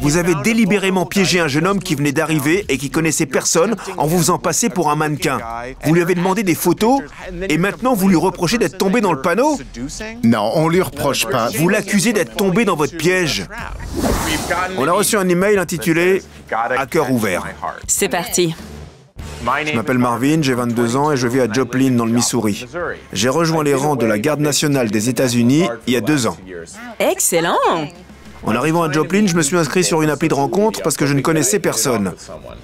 Vous avez délibérément piégé un jeune homme qui venait d'arriver et qui connaissait personne en vous faisant passer pour un mannequin. Vous lui avez demandé des photos et maintenant vous lui reprochez d'être tombé dans le panneau? Non, on lui reproche pas. Vous l'accusez d'être tombé dans votre piège. On a reçu un email intitulé « À cœur ouvert ». C'est parti. Je m'appelle Marvin, j'ai 22 ans et je vis à Joplin dans le Missouri. J'ai rejoint les rangs de la Garde nationale des États-Unis il y a 2 ans. Excellent! En arrivant à Joplin, je me suis inscrit sur une appli de rencontre parce que je ne connaissais personne.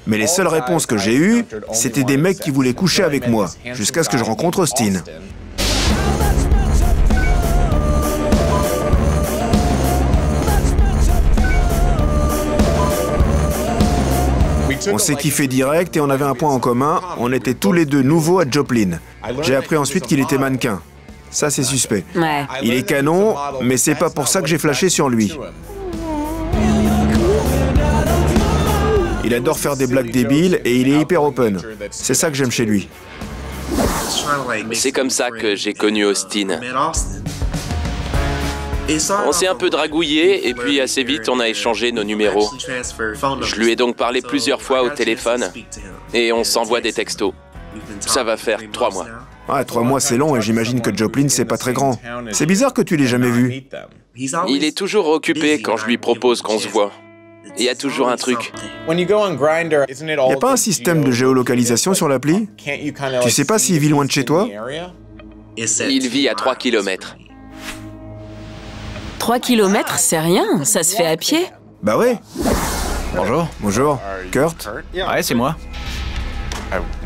Mais les seules réponses que j'ai eues, c'était des mecs qui voulaient coucher avec moi, jusqu'à ce que je rencontre Austin. On s'est kiffé direct et on avait un point en commun, on était tous les deux nouveaux à Joplin. J'ai appris ensuite qu'il était mannequin. Ça, c'est suspect. Ouais. Il est canon, mais c'est pas pour ça que j'ai flashé sur lui. Il adore faire des blagues débiles et il est hyper open. C'est ça que j'aime chez lui. C'est comme ça que j'ai connu Austin. On s'est un peu dragouillé et puis assez vite on a échangé nos numéros. Je lui ai donc parlé plusieurs fois au téléphone et on s'envoie des textos. Ça va faire 3 mois. Ouais, 3 mois c'est long et j'imagine que Joplin c'est pas très grand. C'est bizarre que tu l'aies jamais vu. Il est toujours occupé quand je lui propose qu'on se voit. Il y a toujours un truc. Y a pas un système de géolocalisation sur l'appli? Tu sais pas s'il vit loin de chez toi? Il vit à 3 km. 3 kilomètres, c'est rien, ça se fait à pied. Bah ouais. Bonjour. Bonjour, Kurt. Ouais, c'est moi.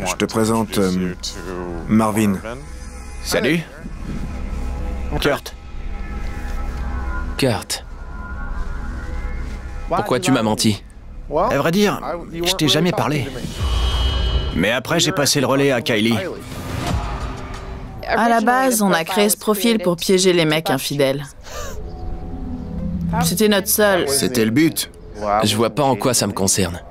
Je te présente Marvin. Salut. Kurt. Kurt. Pourquoi tu m'as menti? À vrai dire, je t'ai jamais parlé. Mais après, j'ai passé le relais à Kylie. À la base, on a créé ce profil pour piéger les mecs infidèles. C'était notre seul. C'était le but. Je vois pas en quoi ça me concerne.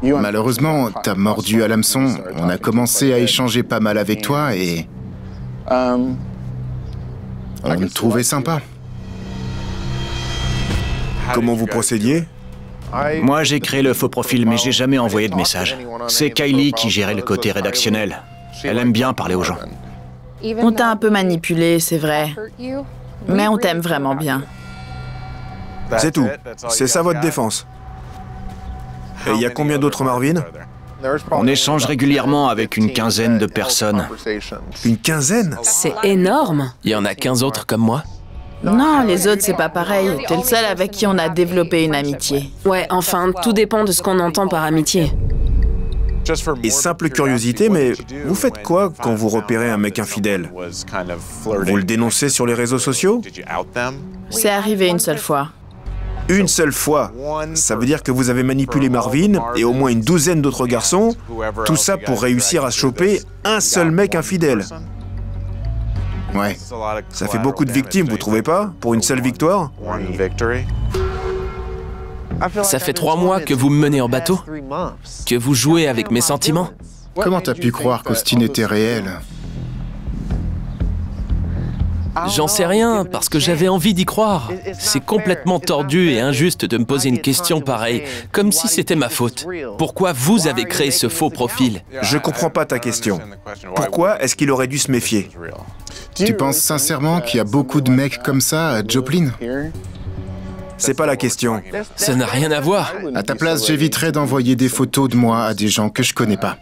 Malheureusement, t'as mordu à l'hameçon. On a commencé à échanger pas mal avec toi et... on te trouvait sympa. Comment vous procédiez? Moi, j'ai créé le faux profil, mais j'ai jamais envoyé de message. C'est Kylie qui gérait le côté rédactionnel. Elle aime bien parler aux gens. On t'a un peu manipulé, c'est vrai. Mais on t'aime vraiment bien. C'est tout. C'est ça votre défense. Et il y a combien d'autres Marvin? On échange régulièrement avec une quinzaine de personnes. Une quinzaine? C'est énorme. Il y en a 15 autres comme moi? Non, les autres, c'est pas pareil. T'es le seul avec qui on a développé une amitié. Ouais, enfin, tout dépend de ce qu'on entend par amitié. Et simple curiosité, mais vous faites quoi quand vous repérez un mec infidèle? Vous le dénoncez sur les réseaux sociaux? C'est arrivé une seule fois. Une seule fois. Ça veut dire que vous avez manipulé Marvin et au moins une douzaine d'autres garçons, tout ça pour réussir à choper un seul mec infidèle. Ouais. Ça fait beaucoup de victimes, vous trouvez pas, pour une seule victoire? Ça fait 3 mois que vous me menez en bateau? Que vous jouez avec mes sentiments? Comment t'as pu croire qu'Austin était réel? J'en sais rien, parce que j'avais envie d'y croire. C'est complètement tordu et injuste de me poser une question pareille, comme si c'était ma faute. Pourquoi vous avez créé ce faux profil? Je comprends pas ta question. Pourquoi est-ce qu'il aurait dû se méfier? Tu penses sincèrement qu'il y a beaucoup de mecs comme ça à Joplin? C'est pas la question. Ça n'a rien à voir. À ta place, j'éviterais d'envoyer des photos de moi à des gens que je connais pas.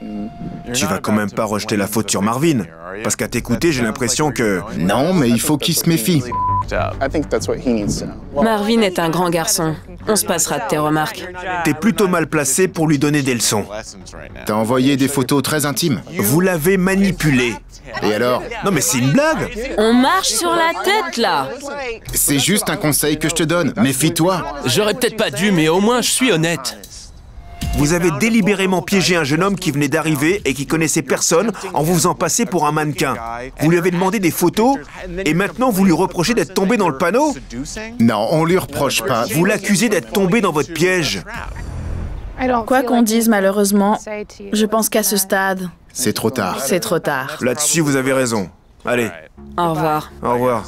Tu vas quand même pas rejeter la faute sur Marvin. Parce qu'à t'écouter, j'ai l'impression que... Non, mais il faut qu'il se méfie. Marvin est un grand garçon. On se passera de tes remarques. T'es plutôt mal placé pour lui donner des leçons. T'as envoyé des photos très intimes. Vous l'avez manipulé. Et alors? Non mais c'est une blague. On marche sur la tête, là. C'est juste un conseil que je te donne. Méfie-toi. J'aurais peut-être pas dû, mais au moins je suis honnête. Vous avez délibérément piégé un jeune homme qui venait d'arriver et qui connaissait personne en vous faisant passer pour un mannequin. Vous lui avez demandé des photos et maintenant vous lui reprochez d'être tombé dans le panneau? Non, on lui reproche pas. Vous l'accusez d'être tombé dans votre piège. Quoi qu'on dise, malheureusement, je pense qu'à ce stade, C'est trop tard. c'est trop tard. Là-dessus, vous avez raison. Allez, Au revoir. au revoir.